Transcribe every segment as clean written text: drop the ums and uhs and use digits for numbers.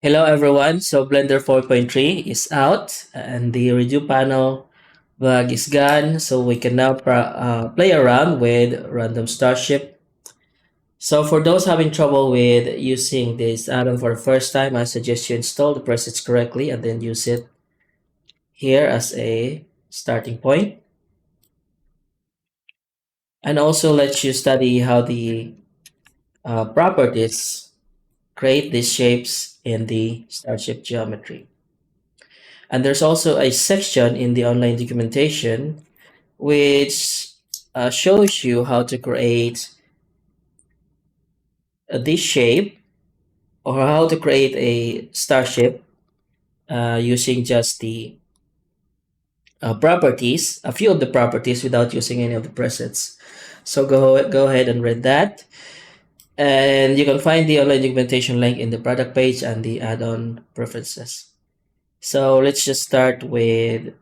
Hello everyone. So Blender 4.3 is out and the review panel bug is gone. So we can now play around with Random Starship. So for those having trouble with using this add-on for the first time, I suggest you install the presets correctly and then use it here as a starting point. And also let you study how the properties create these shapes in the Starship geometry. And there's also a section in the online documentation which shows you how to create this shape or how to create a starship using just the properties, a few of the properties without using any of the presets. So go ahead and read that. And you can find the online documentation link in the product page and the add-on preferences. So let's just start with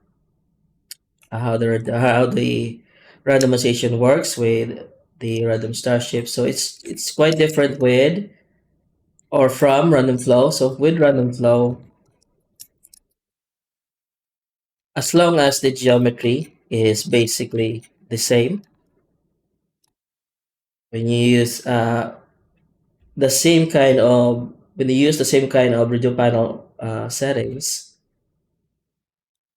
how the randomization works with the random starship. So it's quite different with or from random flow. So with random flow, as long as the geometry is basically the same, when you use the same kind of when you use the same kind of radio panel settings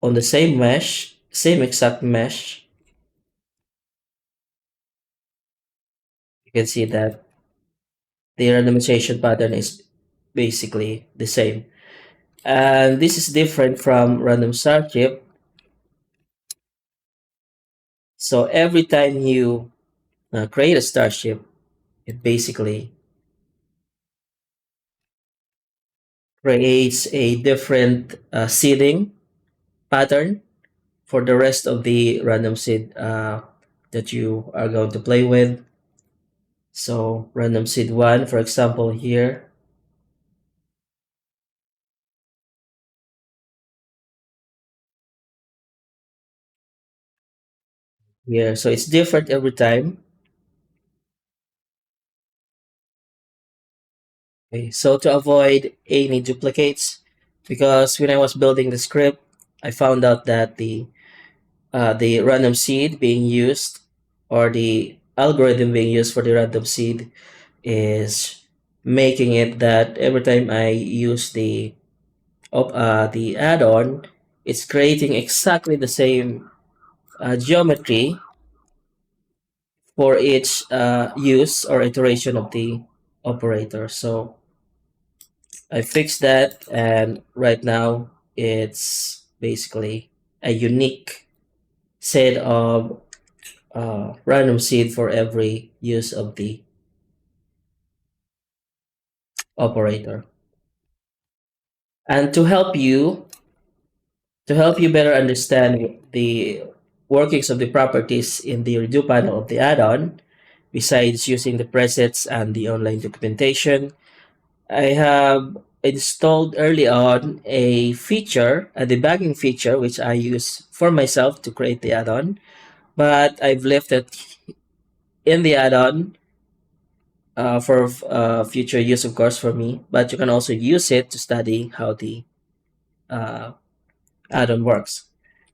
on the same mesh, same exact mesh, you can see that the randomization pattern is basically the same. And this is different from random starship. So every time you create a starship, it basically creates a different seeding pattern for the rest of the random seed that you are going to play with. So random seed 1, for example, here. Here, so it's different every time. Okay, so to avoid any duplicates, because when I was building the script, I found out that the random seed being used or the algorithm being used for the random seed is making it that every time I use the add-on, it's creating exactly the same geometry for each use or iteration of the operator. So I fixed that, and right now it's basically a unique set of random seed for every use of the operator. And to help you better understand the workings of the properties in the redo panel of the add-on, besides using the presets and the online documentation, I have installed early on a feature, a debugging feature, which I use for myself to create the add-on, but I've left it in the add-on for future use, of course, for me. But you can also use it to study how the uh, add-on works.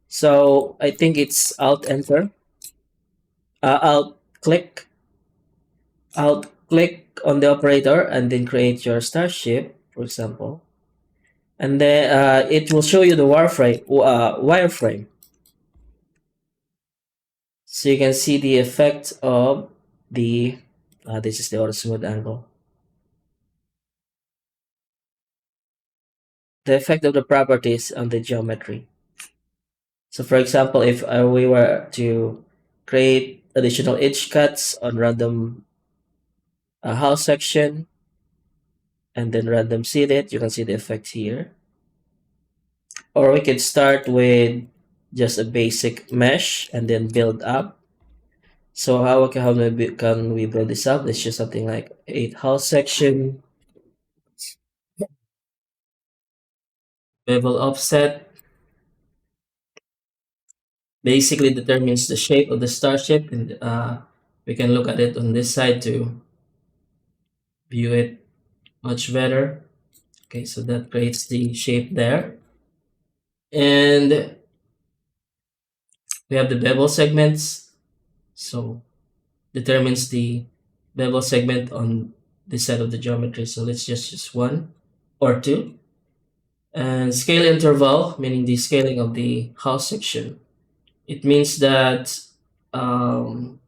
So I think it's Alt Enter, Alt click, Alt click on the operator, and then create your starship, for example, and then it will show you the wireframe, so you can see the effect of the. This is the auto smooth angle. The effect of the properties on the geometry. So for example, if we were to create additional edge cuts on random house section and then random seed it, you can see the effect here. Or we could start with just a basic mesh and then build up. So how can we build this up? Let's just something like 8 house section, bevel offset, basically determines the shape of the starship, and we can look at it on this side to view it much better. Okay, so that creates the shape there. And we have the bevel segments. So determines the bevel segment on this side of the geometry. So let's just use one or two. And scale interval, meaning the scaling of the house section. It means that um,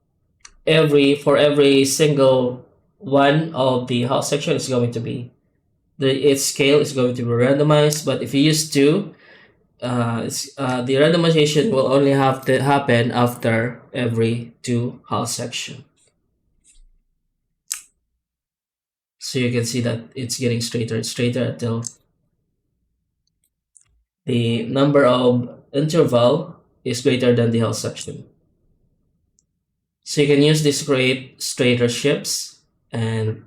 every single one of the house section is going to be its scale is going to be randomized. But if you use two, the randomization will only have to happen after every two house section. So you can see that it's getting straighter and straighter until the number of interval is greater than the house section. So you can use this to create straighter shapes, and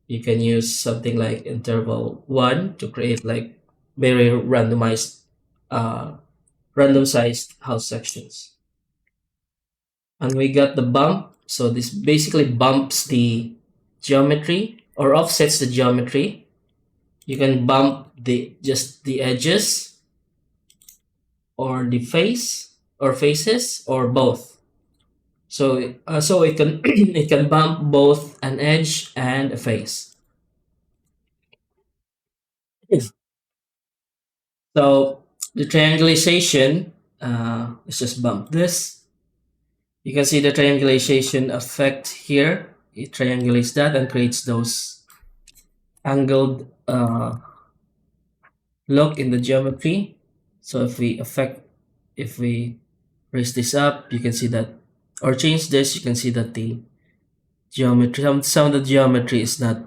you can use something like interval 1 to create like very randomized, uh, random sized house sections. And we got the bump. So this basically bumps the geometry or offsets the geometry. You can bump the just the edges or the face or faces or both. So it can it can bump both an edge and a face. So the triangulation, let's just bump this. You can see the triangulation effect here. It triangulates that and creates those angled look in the geometry. So if we raise this up, you can see that, or change this, you can see that the geometry, some of the geometry is not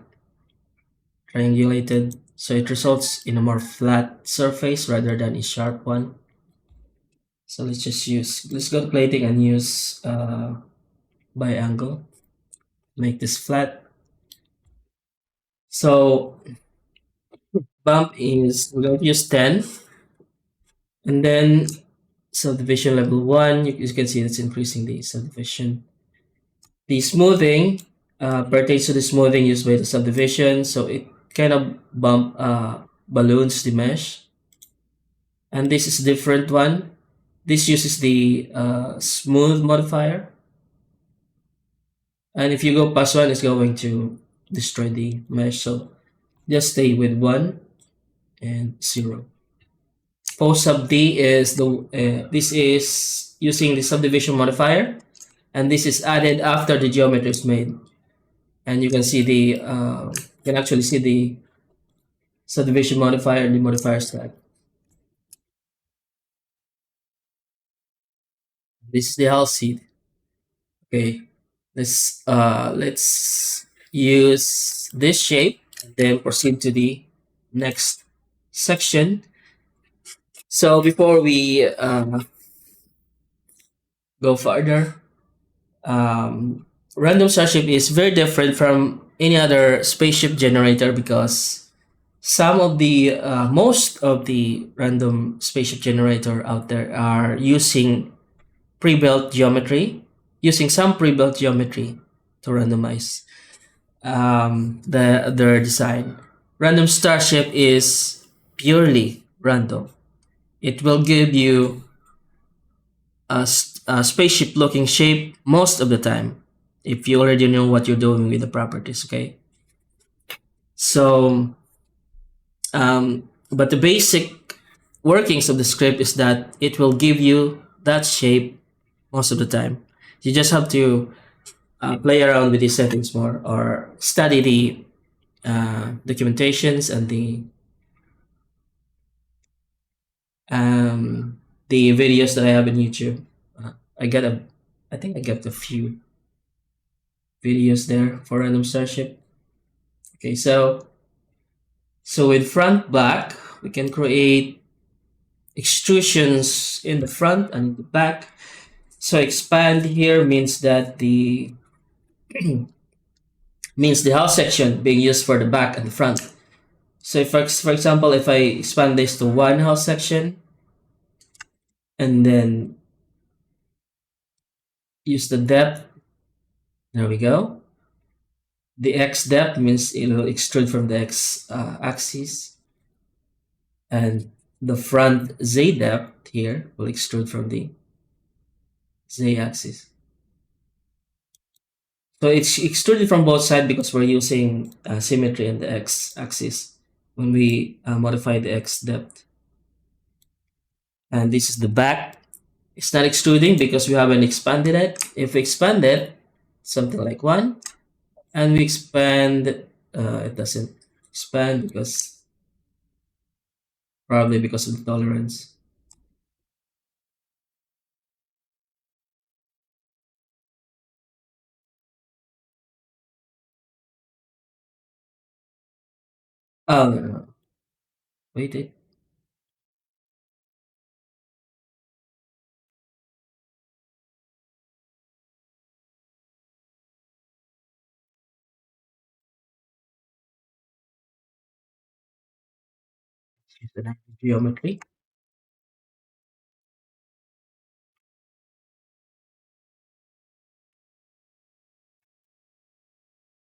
triangulated. So it results in a more flat surface rather than a sharp one. So let's go to plating and use biangle. Make this flat. So bump is, we're going to use 10. And then subdivision level 1, you can see it's increasing the subdivision. The smoothing pertains to the smoothing used by the subdivision. So it kind of balloons the mesh. And this is a different one. This uses the smooth modifier. And if you go past 1, it's going to destroy the mesh. So just stay with 1 and 0. Post sub D is this is using the subdivision modifier, and this is added after the geometry is made. And you can see you can actually see the subdivision modifier and the modifier stack. This is the house seed. Okay, let's use this shape and then proceed to the next section. So before we go further, Random Starship is very different from any other spaceship generator because most of the random spaceship generator out there are using pre-built geometry, using some pre-built geometry to randomize their design. Random Starship is purely random. It will give you a spaceship looking shape most of the time if you already know what you're doing with the properties. Okay, so but the basic workings of the script is that it will give you that shape most of the time. You just have to play around with these settings more or study the documentations and the videos that I have in YouTube. I got I think I got a few videos there for Random Starship. Okay, so with front back, we can create extrusions in the front and the back. So expand here means that the means the house section being used for the back and the front. So if, for example, if I expand this to one house section and then use the depth, there we go. The x depth means it will extrude from the x axis. and the front z depth here will extrude from the z axis. So it's extruded from both sides because we're using symmetry in the x axis when we modify the x depth. And this is the back. It's not extruding because we haven't expanded it. If we expand it, something like 1, and we expand, it doesn't expand because probably because of the tolerance. Oh, no, no, no. Wait, use the geometry.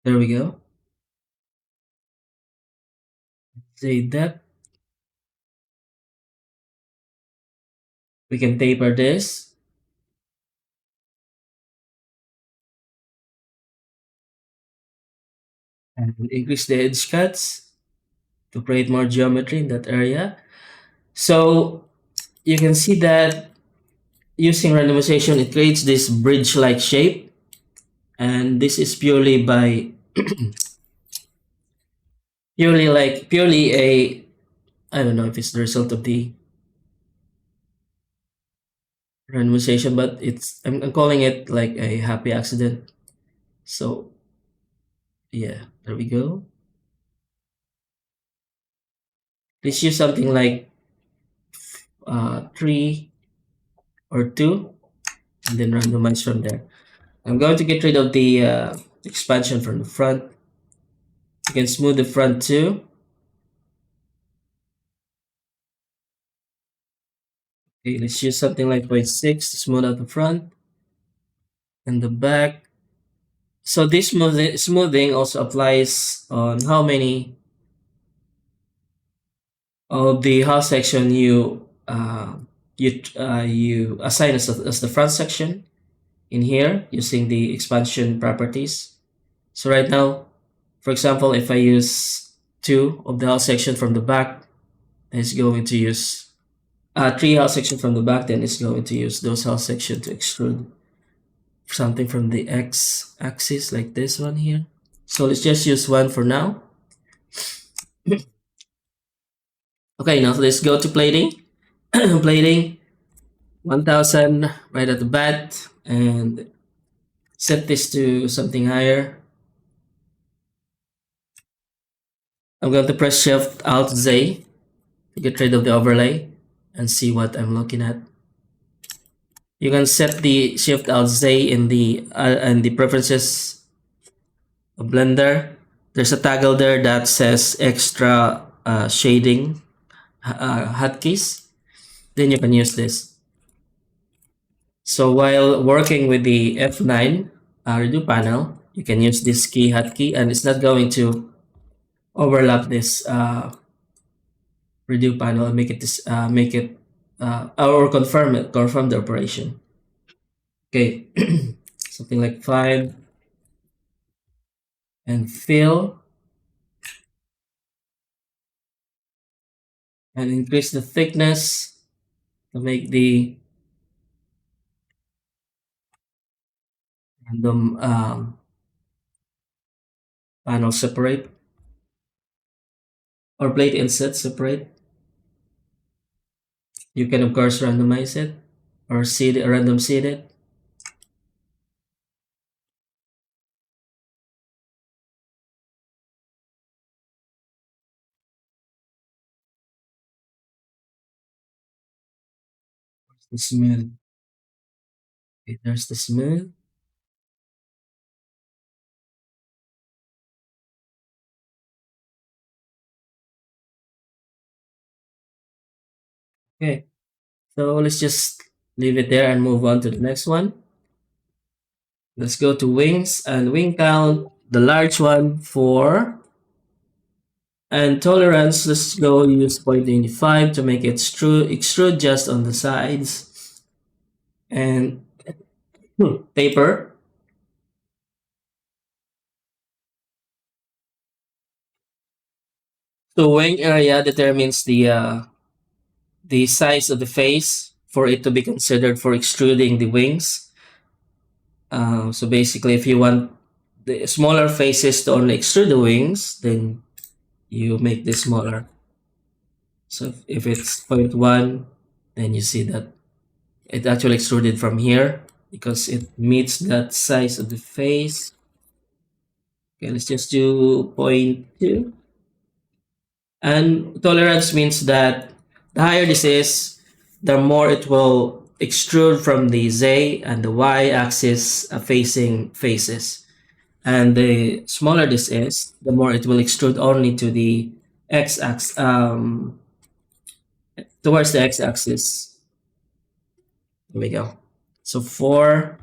There we go. Say that we can taper this and increase the edge cuts to create more geometry in that area. So you can see that using randomization, it creates this bridge-like shape, and this is purely a, I don't know if it's the result of the randomization, but I'm calling it like a happy accident. So yeah, there we go. Let's use something like 3 or 2, and then randomize from there. I'm going to get rid of the expansion from the front. You can smooth the front too. Okay, let's use something like 0.6 to smooth out the front and the back. So this smoothing also applies on how many of the hull section you assign as the front section in here using the expansion properties. So right now, for example, if I use 2 of the hull section from the back, then it's going to use 3 hull section from the back, then it's going to use those hull section to extrude something from the x axis like this one here. So let's just use 1 for now. Okay, now let's go to plating. Plating 1000 right at the bat, and set this to something higher. I'm going to press Shift Alt Z to get rid of the overlay and see what I'm looking at. You can set the Shift Alt Z in the preferences of Blender. There's a toggle there that says extra shading hotkeys. Then you can use this. So while working with the F9 redo panel, you can use this key hotkey, and it's not going to overlap this redo panel and make it or confirm the operation. Okay, something like 5 and fill and increase the thickness to make the random panel separate or plate inset separate. You can of course randomize it or random seed it. The smooth. Okay, there's the smooth. Okay, so let's just leave it there and move on to the next one. Let's go to wings and wing count. The large one for And tolerance, let's go use 0.25 to make it extrude just on the sides. And taper. So wing area determines the size of the face for it to be considered for extruding the wings. So basically, if you want the smaller faces to only extrude the wings, then you make this smaller. So if it's zero point 0.1, then you see that it actually extruded from here because it meets that size of the face. Okay, let's just do zero point 0.2. And tolerance means that the higher this is, the more it will extrude from the Z and the Y axis facing faces. And the smaller this is, the more it will extrude only to the X axis, towards the X axis. There we go. So 4.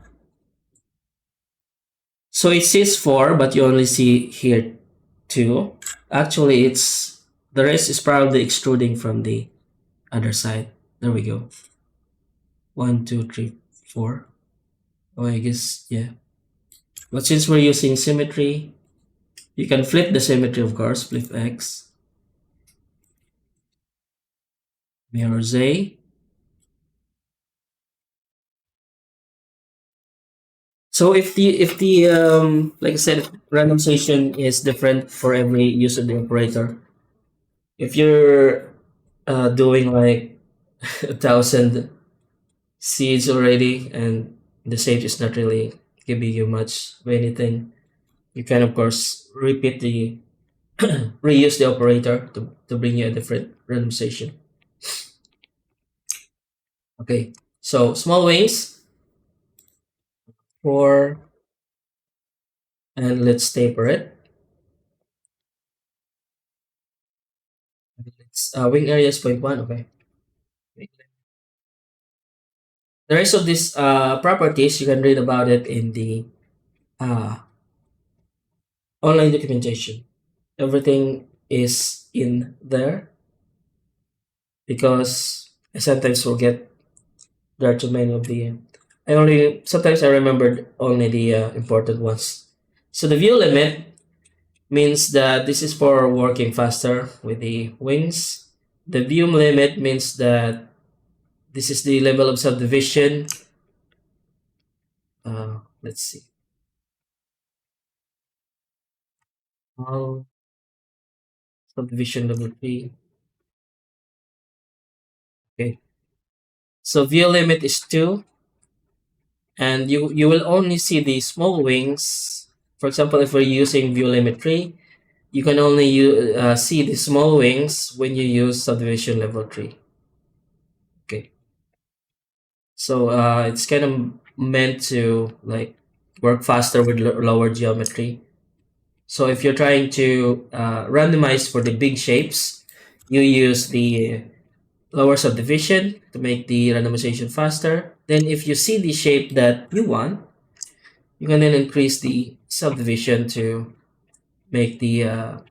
So it says 4, but you only see here 2. Actually, it's the rest is probably extruding from the other side. There we go. 1, 2, 3, 4. Oh, I guess, yeah. But since we're using symmetry, you can flip the symmetry, of course. Flip X, mirror Z. So if the like I said, randomization is different for every use of the operator. If you're doing like 1,000 seeds already and the sage is not really giving you much of anything, you can of course repeat the reuse the operator to bring you a different randomization. Okay, so small wings for, and let's taper it. Let's, wing area is zero point 0.1. Okay. The rest of these properties you can read about it in the uh, online documentation. Everything is in there because I sometimes forget there are too many of the. I only sometimes I remembered only the important ones. So the view limit means that this is for working faster with the wings. The view limit means that this is the level of subdivision. Let's see. Subdivision level 3. Okay. So view limit is 2, and you will only see the small wings. For example, if we're using view limit 3, you can only see the small wings when you use subdivision level 3. Okay. So it's kind of meant to like work faster with lower geometry. So if you're trying to randomize for the big shapes, you use the lower subdivision to make the randomization faster. Then if you see the shape that you want, you can then increase the subdivision to make the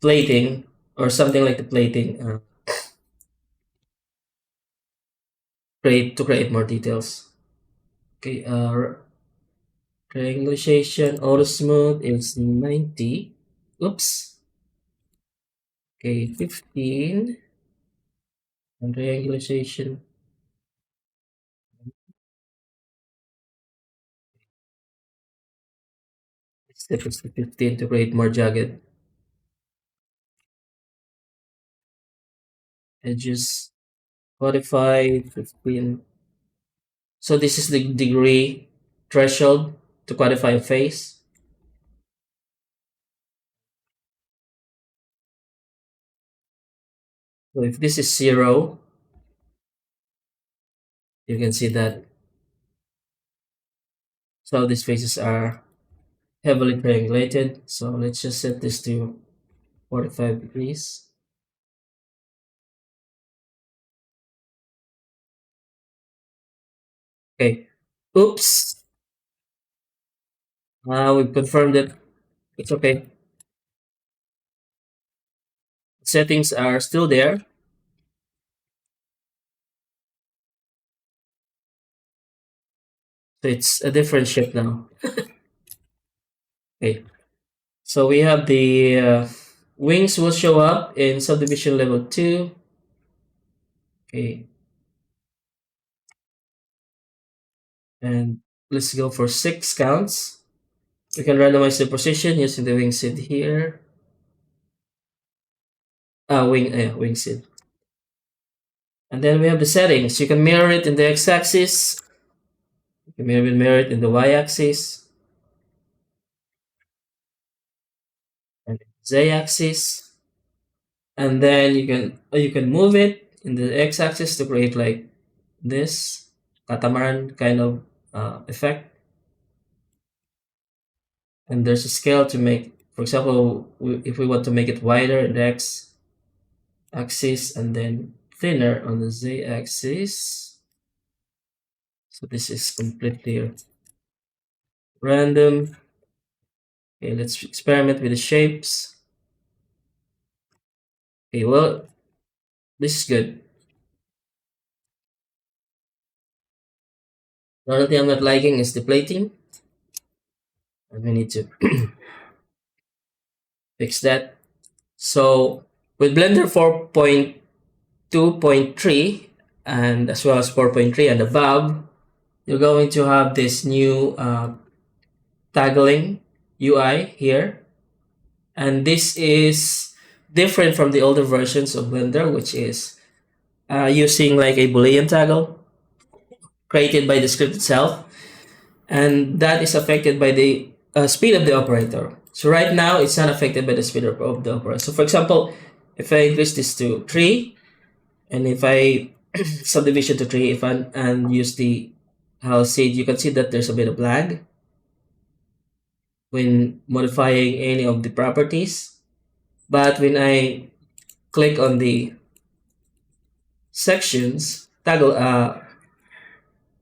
plating or something like the plating create more details. Okay, triangulation auto smooth is 90. Oops. Okay, 15. And triangulation step is to 15 to create more jagged edges. Modify 15. So this is the degree threshold to quantify a face. So if this is 0, you can see that so these faces are heavily triangulated. So let's just set this to 45 degrees. Okay. Oops. We've confirmed it. It's okay. settings are still there. So it's a different ship now. Okay. So we have the wings will show up in subdivision level 2. Okay. And let's go for 6 counts. We can randomize the position using the wing seed here. Wing seed. And then we have the settings. You can mirror it in the x-axis. You can mirror it in the y-axis and z-axis. And then you can move it in the x-axis to create like this catamaran kind of effect. And there's a scale to make, for example, if we want to make it wider in the x-axis and then thinner on the z-axis. So this is completely random. Okay, let's experiment with the shapes. Okay, well, this is good. The only thing I'm not liking is the plating, and we need to fix that. So with Blender 4.2.3 and as well as 4.3 and above, you're going to have this new toggling UI here, and this is different from the older versions of Blender, which is using like a Boolean toggle created by the script itself, and that is affected by the speed of the operator. So right now, it's not affected by the speed of the operator. So for example, if I increase this to 3, and if I subdivision to 3, if I and use the house seed, you can see that there's a bit of lag when modifying any of the properties. But when I click on the sections, toggle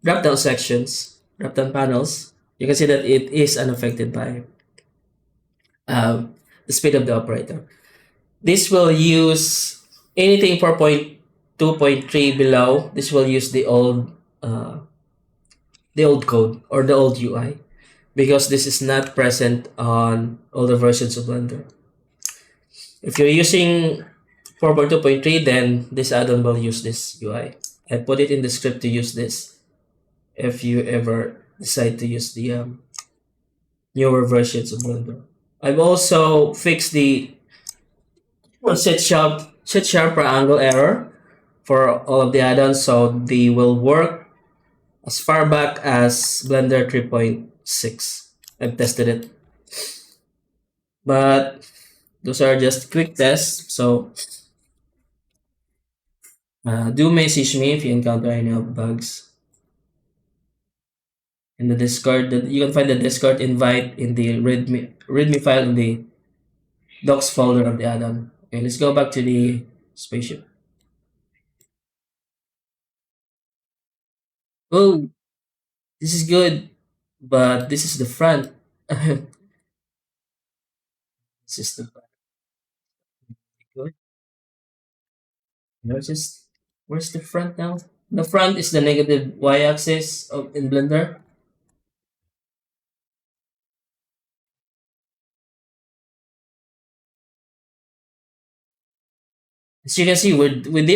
drop down sections, drop down panels, you can see that it is unaffected by the speed of the operator. This will use anything 4.2.3 below. This will use the old code or the old UI because this is not present on older versions of Blender. If you're using 4.2.3, then this add-on will use this UI. I put it in the script to use this if you ever decide to use the newer versions of Blender. I've also fixed the set sharper angle error for all of the add-ons, so they will work as far back as Blender 3.6. I've tested it, but those are just quick tests. So do message me if you encounter any of bugs in the Discord. That you can find the Discord invite in the README file in the docs folder of the add-on. Okay, let's go back to the spaceship. Oh, this is good, but this is the front. This is the back. Good. Just where's the front now? The front is the negative y-axis of in Blender. As you can see,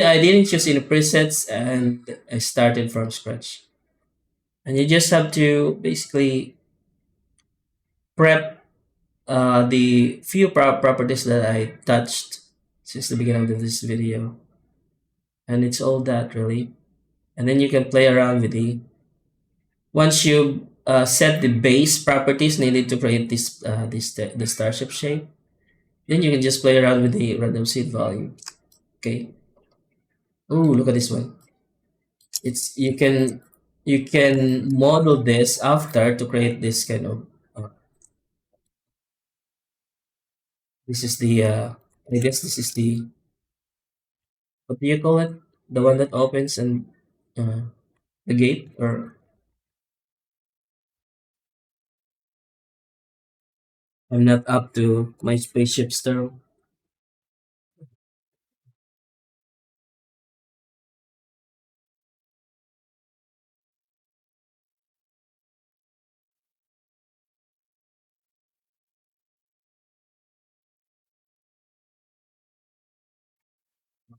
I didn't choose any presets and I started from scratch. And you just have to basically prep the few properties that I touched since the beginning of this video. And it's all that really. And then you can play around with once you set the base properties needed to create the starship shape, then you can just play around with the random seed value. Okay. Oh, look at this one. You can model this after to create this kind of this is the I guess this is the what do you call it? The one that opens and uh, the gate, or I'm not up to my spaceship's term.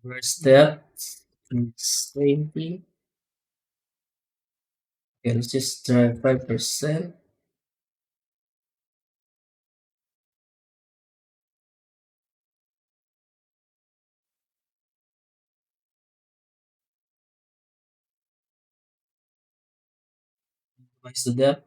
First step is 20. Okay, let's just try 5%. Twice the depth.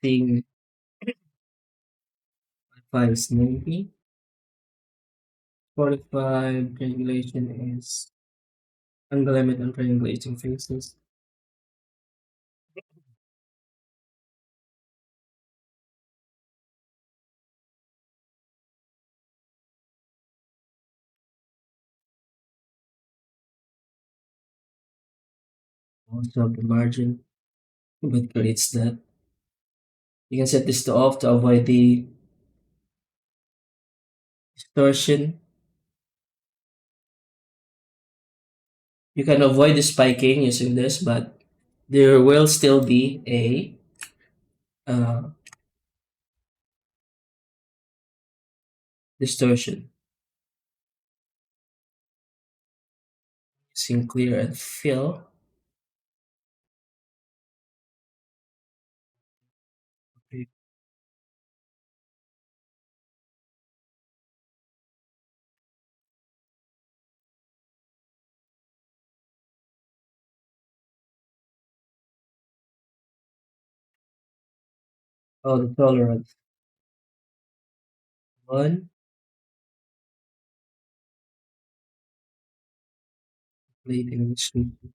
Thing 5 is 90. 45 triangulation is angle limit on triangulating faces. Also have the margin, but creates that. You can set this to off to avoid the distortion. You can avoid the spiking using this, but there will still be a distortion. Using clear and fill. Okay. Oh, the tolerance. One, plate in which we put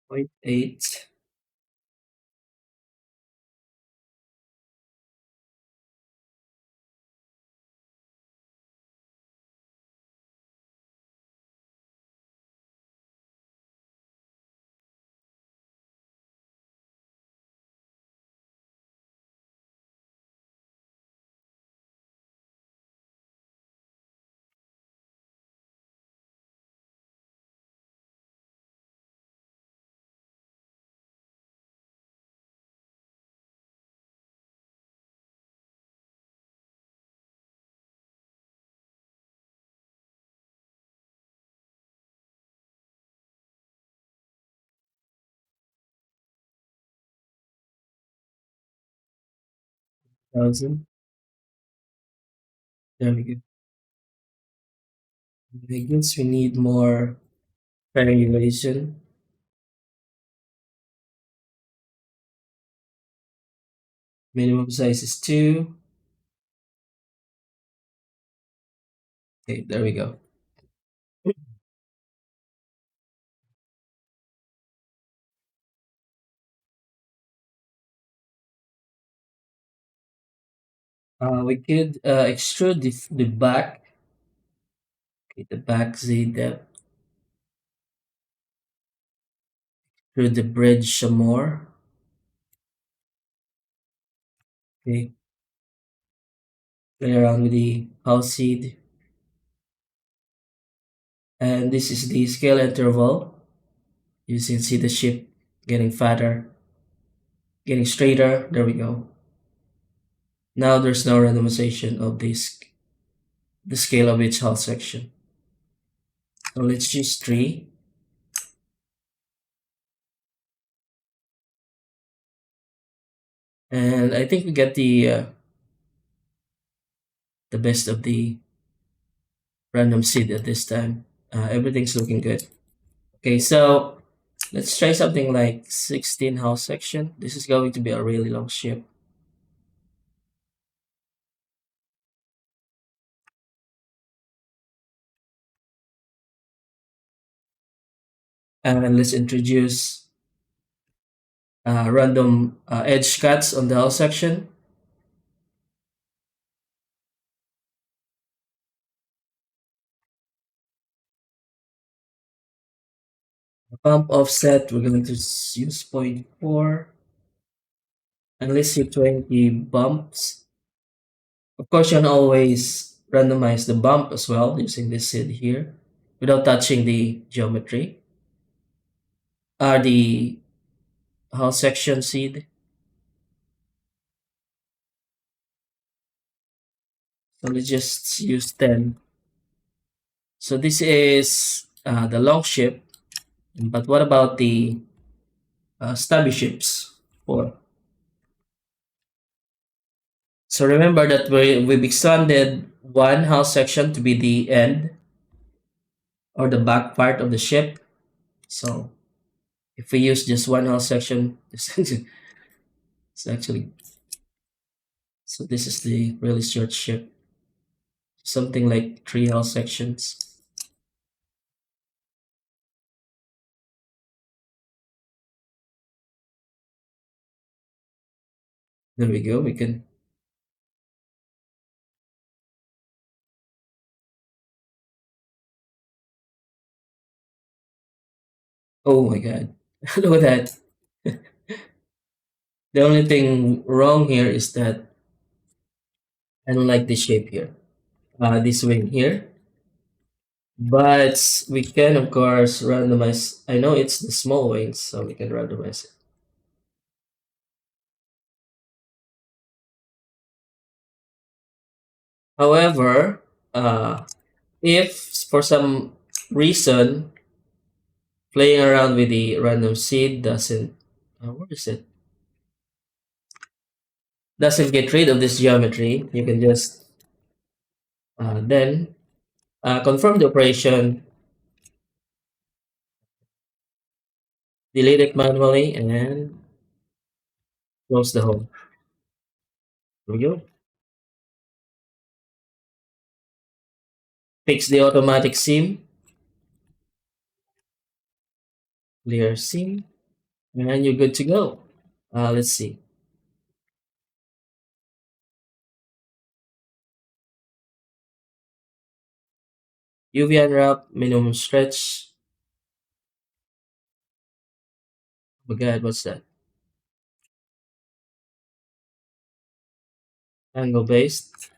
0.8. Thousand. There we go. I guess we need more triangulation. Minimum size is 2. Okay, there we go. We could extrude the back, okay, the back Z depth through the bridge some more. Okay, play around with the house seed. And this is the scale interval. You can see the ship getting fatter, getting straighter. There we go. Now there's no randomization of this the scale of each hull section. So let's choose 3. And I think we get the best of the random seed at this time. Everything's looking good. Okay, so let's try something like 16 house section. This is going to be a really long ship. And let's introduce random edge cuts on the hull section. Bump offset, we're going to use 0.4. Unless you 20 bumps. Of course, you can always randomize the bump as well using this seed here without touching the geometry. The hull section seed. So let's just use 10. So this is the long ship. But what about the stubby ships? 4. So remember that we've expanded one hull section to be the end or the back part of the ship. So if we use just one hull section, it's actually, so this is the really short ship, something like 3 hull sections. There we go. We can. Oh my God! Look at that. The only thing wrong here is that I don't like this shape here. This wing here. But we can, of course, randomize. I know it's the small wings, so we can randomize it. However, if for some reason playing around with the random seed doesn't, what is it? Doesn't get rid of this geometry, you can just then confirm the operation, delete it manually, and close the hole. There we go. Fix the automatic seam, clear seam, and you're good to go. Let's see. UV unwrap, minimum stretch. Oh my God, what's that? Angle based.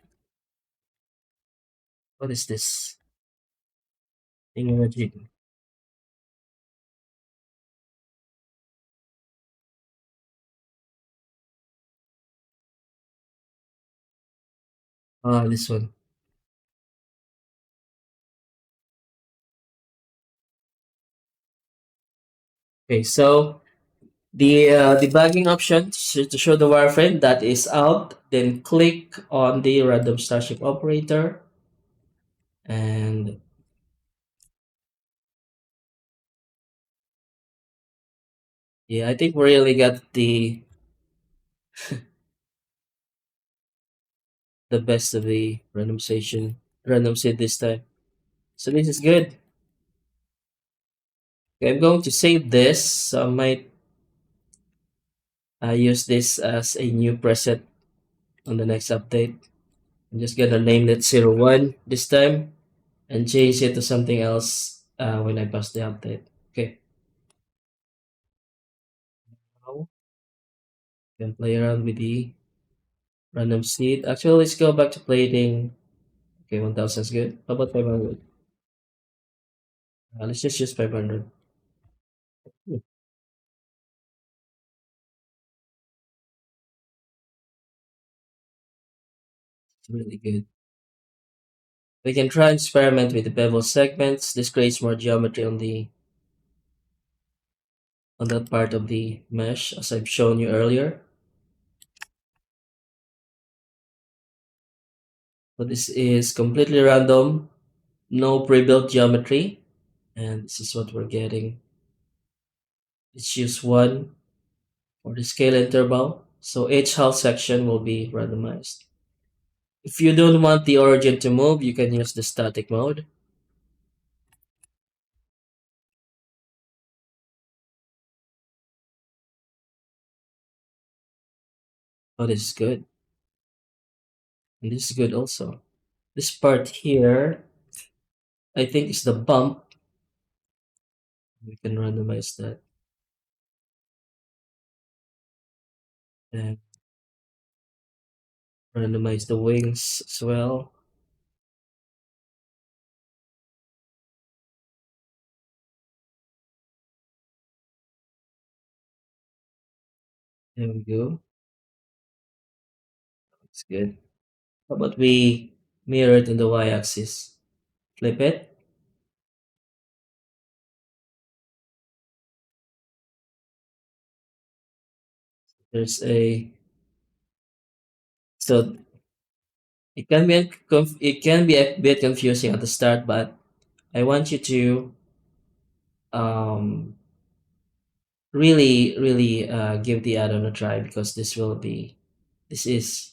What is this? Thingamajig. This one. Okay, so the debugging option to show the wireframe that is out, then click on the Random Starship operator, and yeah, I think we really got the best of the randomization, random seed this time. So this is good. Okay, I'm going to save this. So I might use this as a new preset on the next update. I'm just gonna name it 01 this time and change it to something else when I pass the update. Okay, now you can play around with the random seed. Actually, let's go back to plating. Okay, 1000 is good. How about 500? Let's just use 500. Hmm, it's really good. We can try and experiment with the bevel segments. This creates more geometry on that part of the mesh as I've shown you earlier. So this is completely random, no pre-built geometry, and this is what we're getting. Let's use 1 for the scale interval. So each half section will be randomized. If you don't want the origin to move, you can use the static mode. Oh, this is good. And this is good also. This part here, I think is the bump. We can randomize that and randomize the wings as well. There we go. It's good. How about we mirror it on the y-axis? Flip it. There's a so it can be a bit confusing at the start, but I want you to um, really give the add-on a try because this is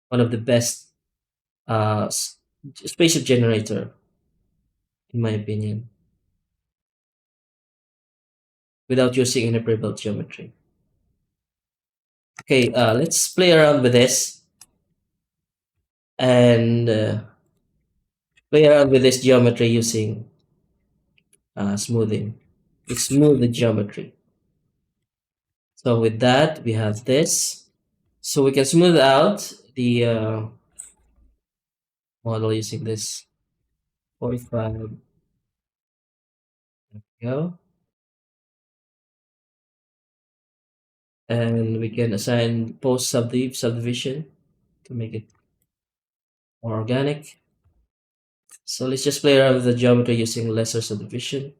one of the best spaceship generator in my opinion without using any pre-built geometry. Okay, let's play around with this and play around with this geometry using smoothing. It's smooth the geometry. So with that, we have this. So we can smooth out the model using this 45. Go. And we can assign post subdivision to make it more organic. So let's just play around with the geometry using lesser subdivision.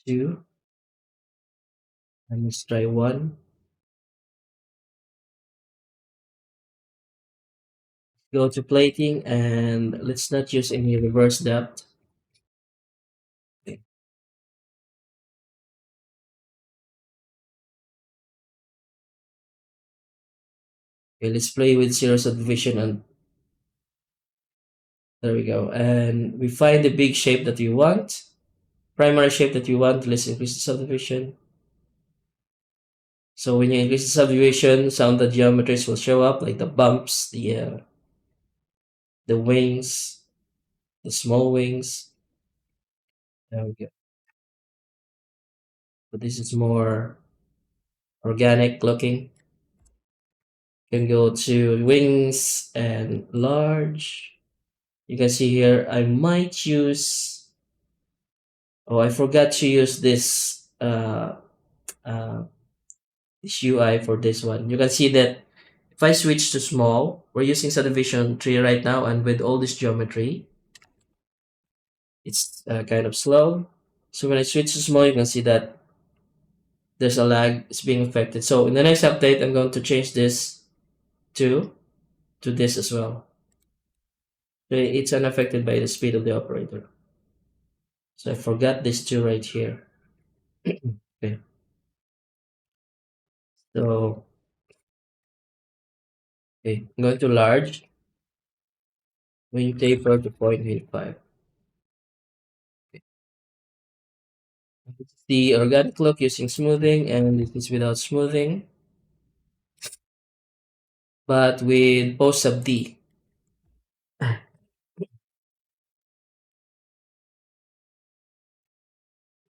Two. And let's try one. Go to plating and let's not use any reverse depth. Okay, let's play with zero subdivision and there we go. And we find the big shape that we want, primary shape that we want. Let's increase the subdivision. So when you increase the subdivision, some of the geometries will show up, like the bumps, the wings, the small wings. There we go. But this is more organic looking. You can go to wings and large. You can see here, I might use, oh, I forgot to use uh, this UI for this one. You can see that if I switch to small, we're using subdivision tree right now, and with all this geometry, it's kind of slow. So when I switch to small, you can see that there's a lag. It's being affected. So in the next update, I'm going to change this to to this as well. So it's unaffected by the speed of the operator. So I forgot this two right here. Okay. So okay, I'm going to large. When you taper to 0.85. This is the organic look using smoothing, and this is without smoothing, but with post sub D.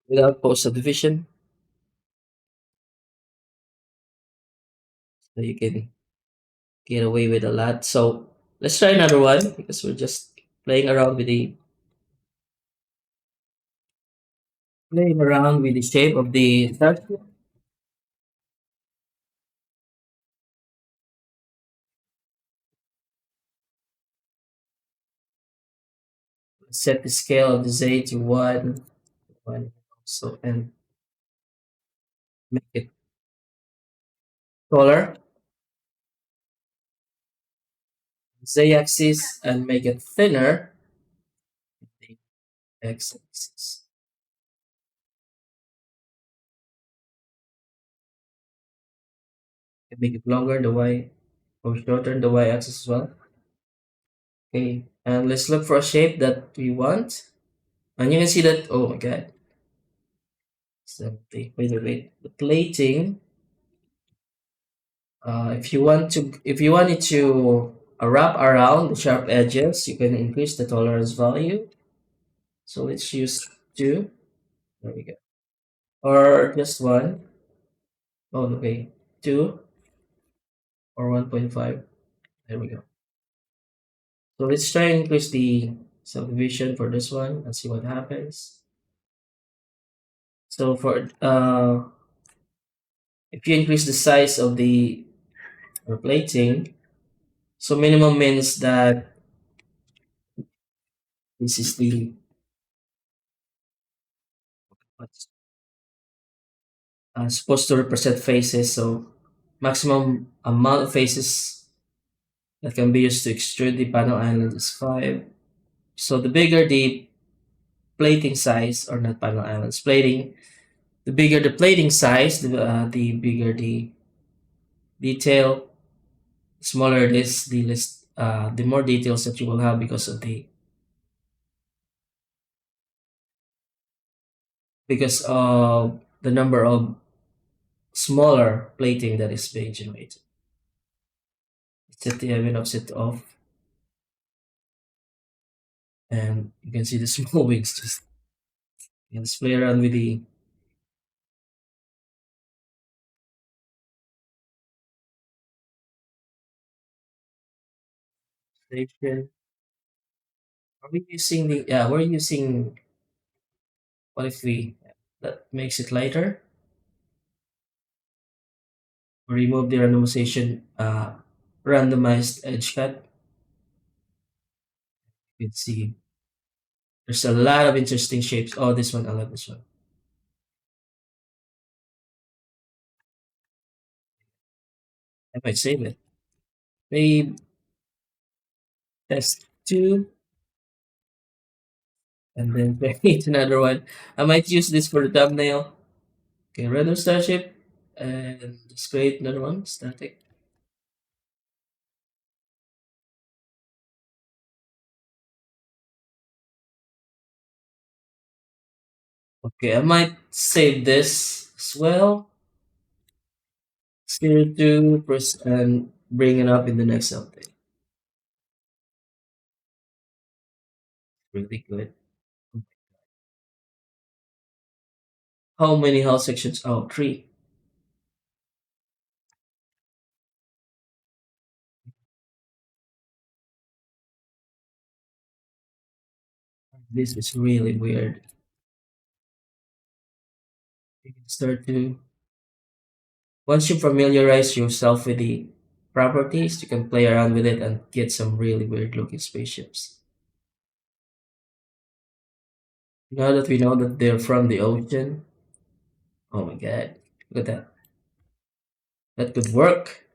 Without post subdivision, so you can get away with a lot. So let's try another one because we're just playing around with the shape of the Starship. Set the scale of the Z to one, so and make it taller, Z axis, and make it thinner, x-axis. Make it longer, the y, or shorten the y-axis as well. Okay, and let's look for a shape that we want. And you can see that, oh my god, wait. The plating, if you want it to wrap around the sharp edges, you can increase the tolerance value. So let's use 2. There we go. Or just 1. Oh, okay. 2 or 1.5. There we go. So let's try and increase the subdivision for this one and see what happens. So for if you increase the size of the plating, so minimum means that this is the what's supposed to represent faces. So maximum amount of faces that can be used to extrude the panel island is 5. So the bigger the plating size, or not panel islands, plating, the bigger the plating size, the bigger the detail, smaller it is, the less, the more details that you will have because of the number of smaller plating that is being generated. Set the heaven offset off, and you can see the small wings just, you can just play around with the station. Are we using the, yeah, we're using, what if we, that makes it lighter? Remove the randomization, randomized edge cut. You can see there's a lot of interesting shapes. Oh, this one, I love this one. I might save it. Maybe test 2, and then create another one. I might use this for the thumbnail. Okay, Random Starship, and just create another one, static. Okay, I might save this as well. Zero 2, press and bring it up in the next update. Really good. How many hull sections? Oh, 3. This is really weird. You can start to, once you familiarize yourself with the properties, you can play around with it and get some really weird looking spaceships. Now that we know that they're from the ocean, oh my god, look at that. That could work.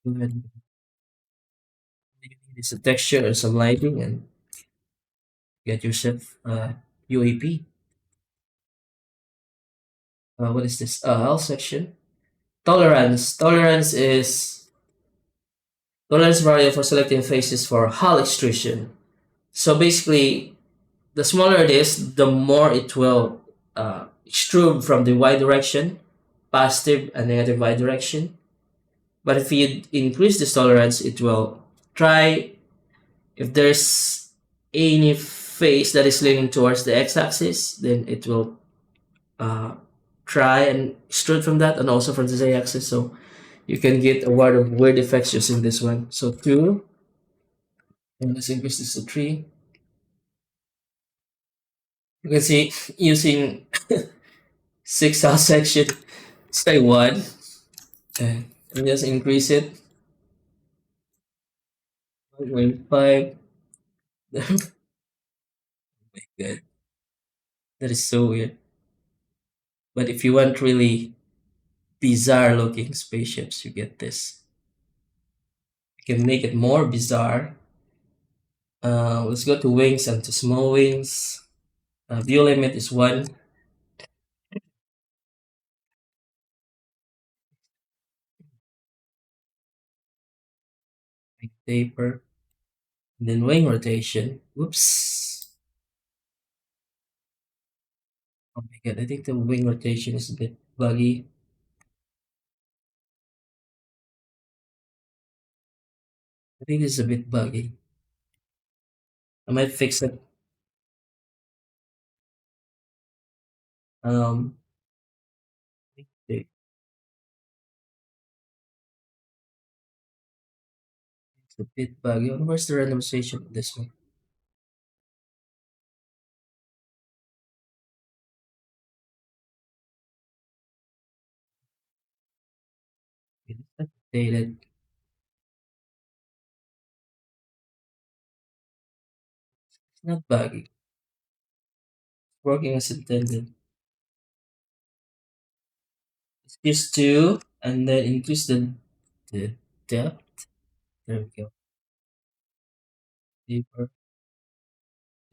Good. It's a texture and some lighting, and get yourself UAP. What is this? Hull section. Tolerance. Tolerance value for selecting faces for hull extrusion. So basically, the smaller it is, the more it will extrude from the y direction, positive and negative y direction. But if you increase this tolerance, it will try, if there's any face that is leaning towards the x-axis, then it will uh, try and extrude from that, and also from the z-axis. So you can get a lot of weird effects using this one. So 2, and let's increase this to 3. You can see using 6 house section, say 1, and just increase it 1.5. Good. That is so weird. But if you want really bizarre looking spaceships, you get this. You can make it more bizarre. Let's go to wings and to small wings. View limit is 1. Taper. And then wing rotation. Whoops. Oh my god, I think the wing rotation is a bit buggy. I think this is a bit buggy. I might fix it. Um, okay, it's a bit buggy. Where's the randomization of this one? It's not updated. It's not buggy. It's working as intended. It's just 2, and then increase the depth. There we go. Deeper.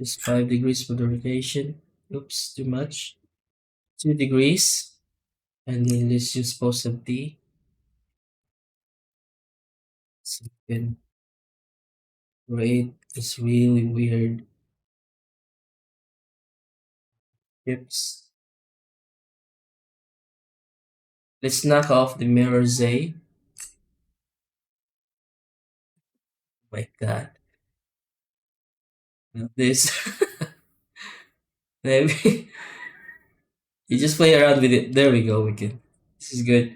Just 5 degrees for the rotation. Oops, too much. 2 degrees. And then let's use pose of D. So we can create this really weird tips. Let's knock off the mirror Z. My God. Now this. Maybe you just play around with it. There we go. We can. This is good.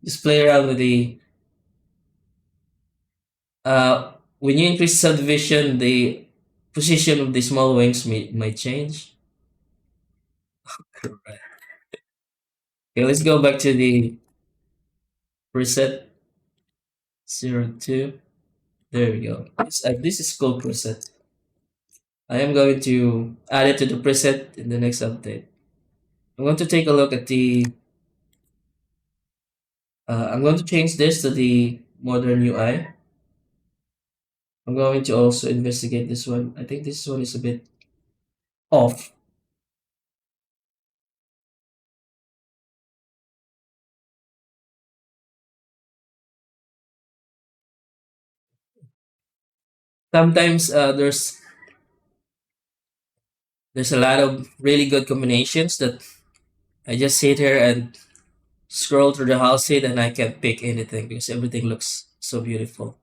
Just play around with the. When you increase subdivision, the position of the small wings might change. Correct. Okay, let's go back to the preset 02. There we go. This is called preset. I am going to add it to the preset in the next update. I'm going to take a look at the. I'm going to change this to the modern UI. I'm going to also investigate this one. I think this one is a bit off. Sometimes there's a lot of really good combinations that I just sit here and scroll through the house feed and I can't pick anything because everything looks so beautiful.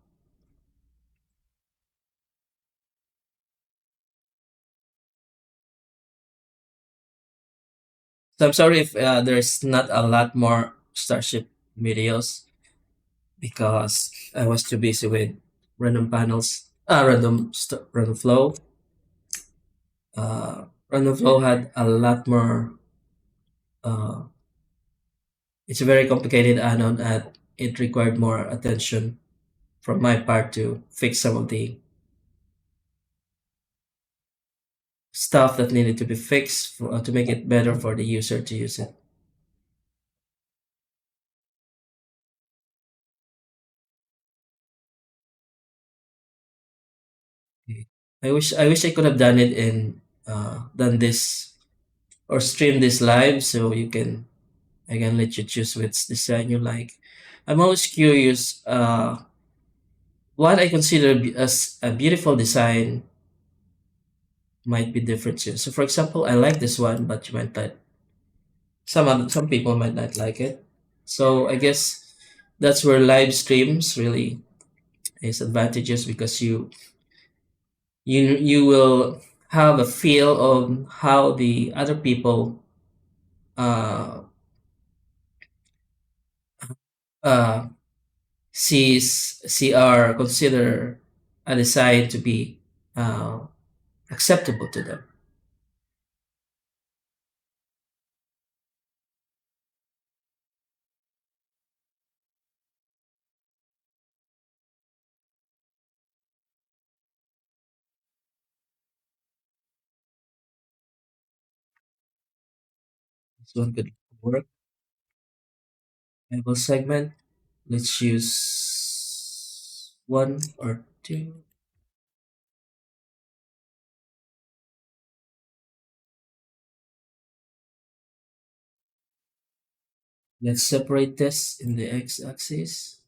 So I'm sorry if there's not a lot more Starship videos because I was too busy with random panels, random flow. Random flow had a lot more. Uh, it's a very complicated add-on, and it required more attention from my part to fix some of the stuff that needed to be fixed to make it better for the user to use it. Okay. I wish I could have done it in done this or stream this live so you can I can let you choose which design you like. I'm always curious. What I consider as a beautiful design might be different too. So, for example, I like this one, but you might not. Some people might not like it. So, I guess that's where live streams really is advantageous because you will have a feel of how the other people uh, uh, see or consider a design to be uh, acceptable to them. This one could work. Bible segment. Let's use 1 or 2. Let's separate this in the x-axis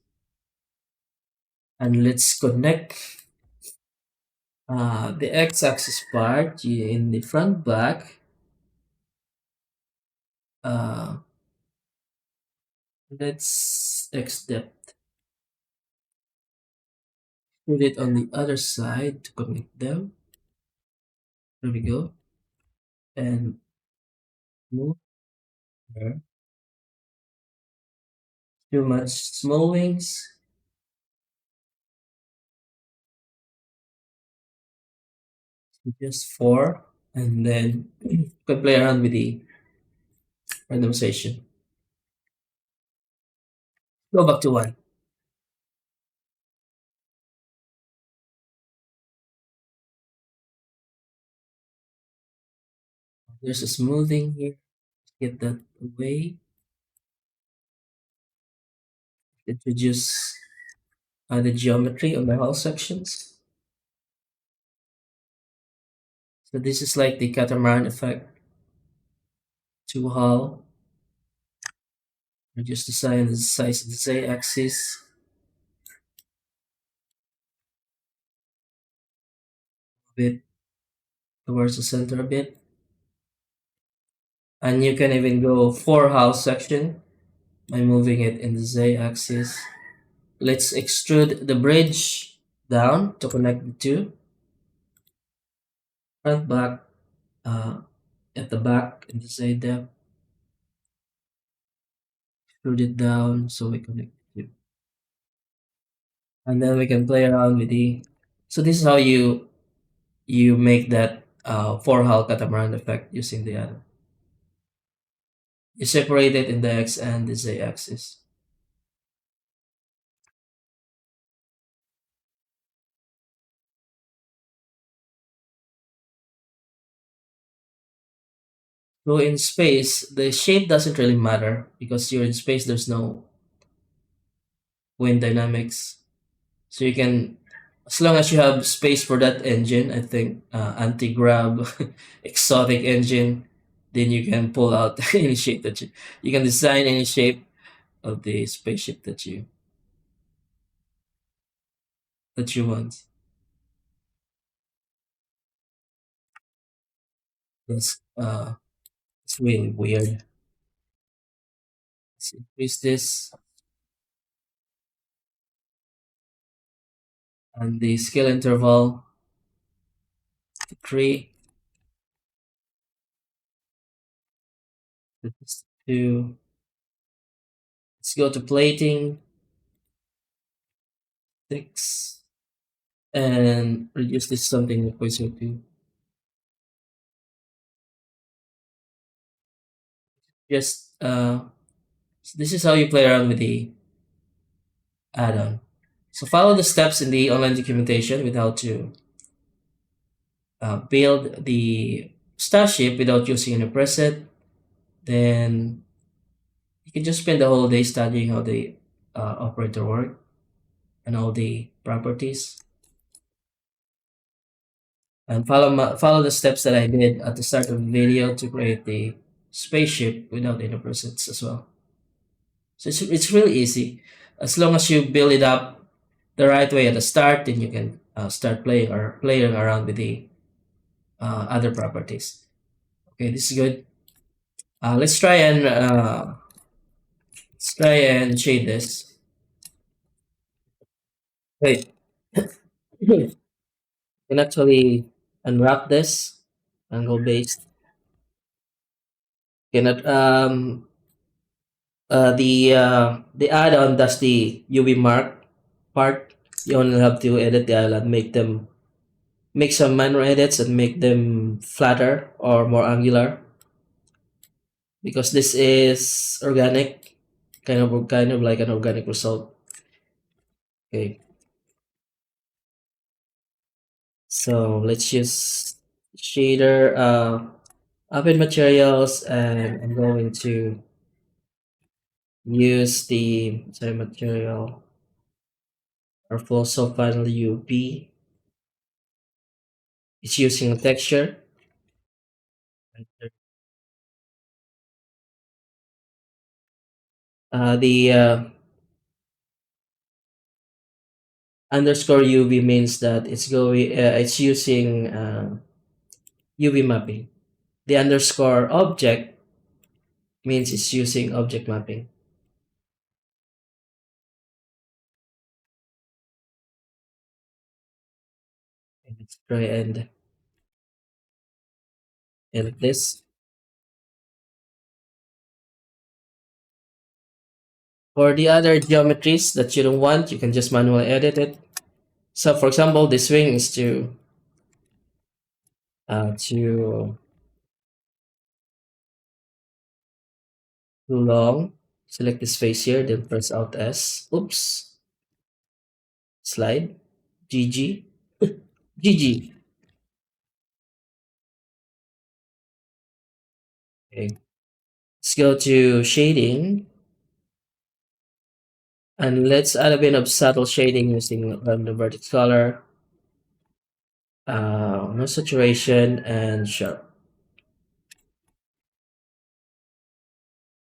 and let's connect the x-axis part in the front back. Uh, let's x depth. Put it on the other side to connect them. There we go. And move there. Too much small wings. Just four. And then you can play around with the randomization. Go back to one. There's a smoothing here. Get that away. Introduce the geometry on the hull sections. So this is like the catamaran effect to hull. Reduce the size of the z-axis a bit towards the center a bit. And you can even go four hull section by moving it in the z-axis. Let's extrude the bridge down to connect the two. Front, back, uh, at the back in the z depth. Extrude it down so we connect the two. And then we can play around with the. So this is how you make that four hull catamaran effect using the atom. You separate it in the x and the z axis. So in space, the shape doesn't really matter because you're in space. There's no wind dynamics, so you can, as long as you have space for that engine, I think anti-grav, exotic engine, then you can pull out any shape that you can design any shape of the spaceship that you want. That's it's really weird. Let's increase this and the scale interval to 3. Let's do. Let's go to plating 6 and reduce this to something like 0.02. Just this is how you play around with the add-on. So follow the steps in the online documentation with how to build the Starship without using any preset. Then you can just spend the whole day studying how the operator work and all the properties. And follow the steps that I did at the start of the video to create the spaceship without any presets as well. So it's really easy. As long as you build it up the right way at the start, then you can start playing around with the other properties. Okay, this is good. Let's try and shade this. Wait, you can actually unwrap this angle based. Cannot the add-on does the UV mark part. You only have to edit the island, make some minor edits and make them flatter or more angular because this is organic, kind of like an organic result. Okay, so let's use shader, open materials, and I'm going to use the sorry, material or also finally UV. It's using a texture. The underscore UV means that it's using UV mapping. The underscore object means it's using object mapping. Let's try and edit this. For the other geometries that you don't want, you can just manually edit it. So for example, the swing is too long. Select this face here, then press Alt S. Oops. Slide. GG. GG. Okay. Let's go to shading and let's add a bit of subtle shading using the vertex color, no saturation, and sharp.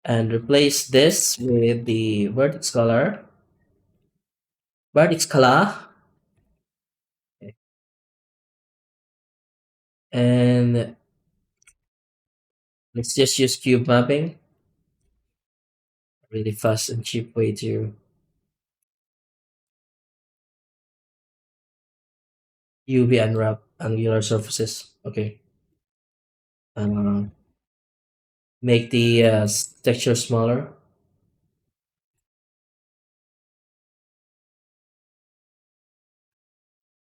And replace this with the vertex color, and let's just use cube mapping. Really fast and cheap way to UV unwrap angular surfaces. Okay. Uh, make the texture smaller.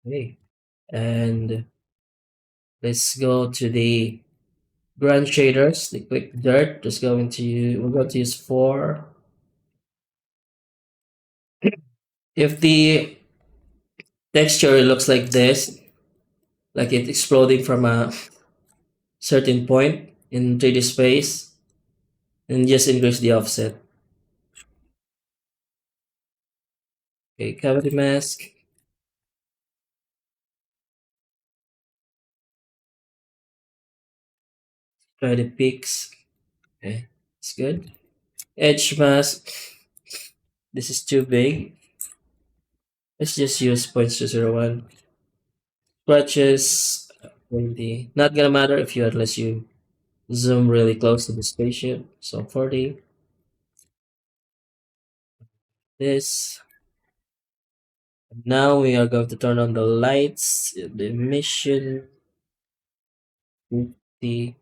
Okay. And let's go to the ground shaders, the quick dirt. We're going to use four. If the texture looks like this, like it's exploding from a certain point in 3D space, then just increase the offset. Okay, cavity mask. Try the peaks. Okay, it's good. Edge mask. This is too big. Let's just use 0.201. Scratches. 20. Not gonna matter if you unless you zoom really close to the spaceship. So 40. This. Now we are going to turn on the lights. The emission 50.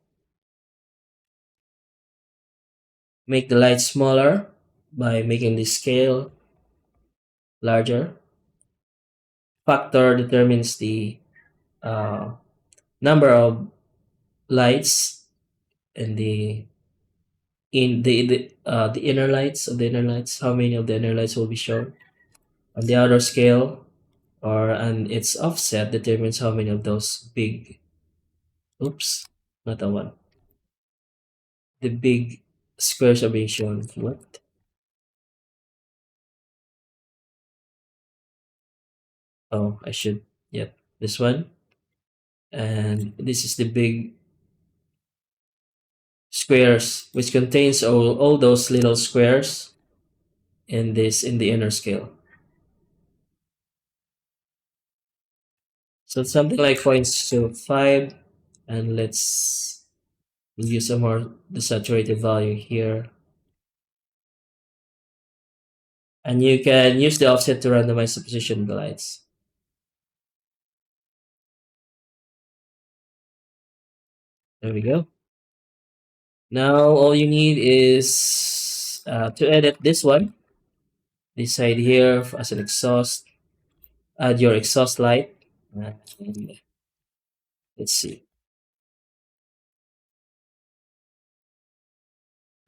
Make the light smaller by making the scale larger. Factor determines the uh, number of lights and the inner lights of the inner lights. How many of the inner lights will be shown on the outer scale, or and its offset determines how many of those big. Oops, not that one. The big squares are being shown. What? Oh, I should. Yep, this one. And this is the big squares, which contains all those little squares in the inner scale. So something like 0.05, and let's use a more desaturated value here. And you can use the offset to randomize the position of the lights. There we go. Now all you need is to edit this one. This side here as an exhaust. Add your exhaust light. And let's see.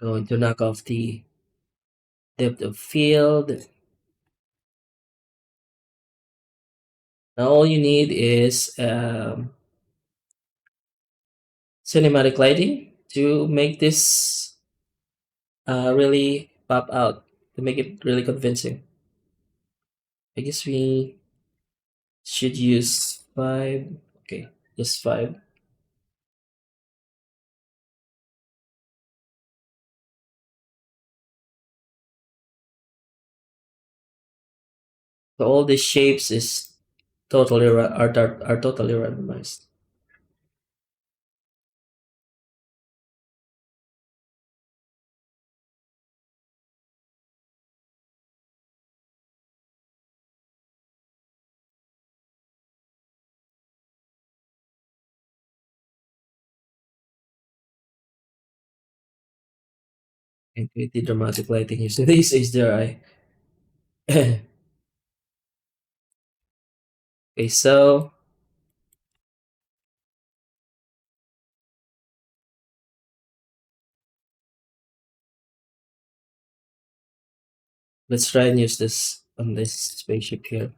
Going to knock off the depth of field. Now all you need is cinematic lighting to make this really pop out, to make it really convincing. I guess we should use 5. Okay, just 5. So all these shapes is are totally randomized. And create the dramatic lighting using this HDRI. Okay, so let's try and use this on this spaceship here.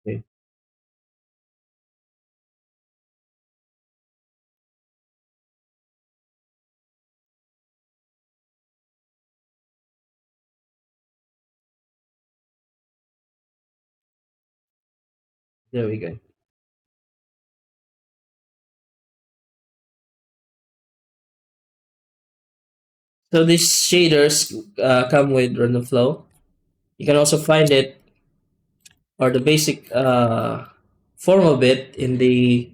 Okay, there we go. So these shaders come with random flow. You can also find it or the basic form of it in the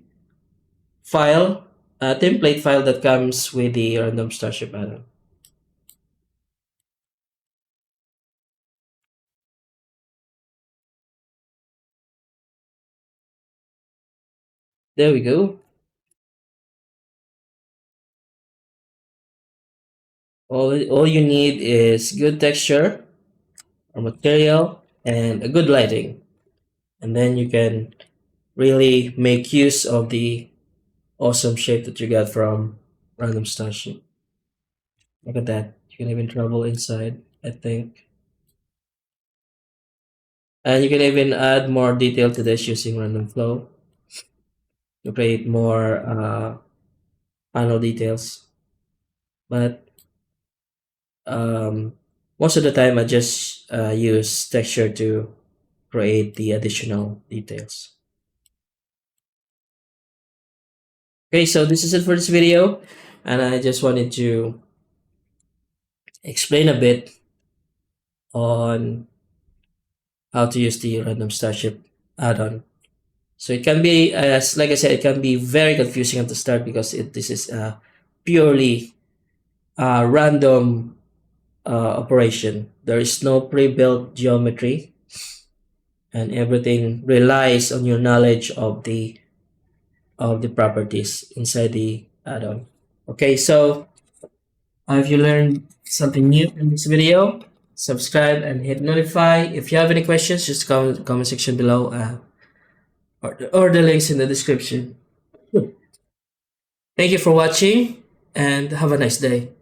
file, template file that comes with the Random Starship add-on. There we go. All you need is good texture or material and a good lighting. And then you can really make use of the awesome shape that you got from Random Starship. Look at that. You can even travel inside, I think. And you can even add more detail to this using random flow to create more panel details. But um, most of the time, I just use texture to create the additional details. Okay, so this is it for this video, and I just wanted to explain a bit on how to use the Random Starship add-on. So it can be, as like I said, it can be very confusing at the start because this is purely random operation. There is no pre-built geometry, and everything relies on your knowledge of the properties inside the add-on. Okay, so if you learned something new in this video, subscribe and hit notify. If you have any questions, just comment section below or the links in the description. Thank you for watching and have a nice day.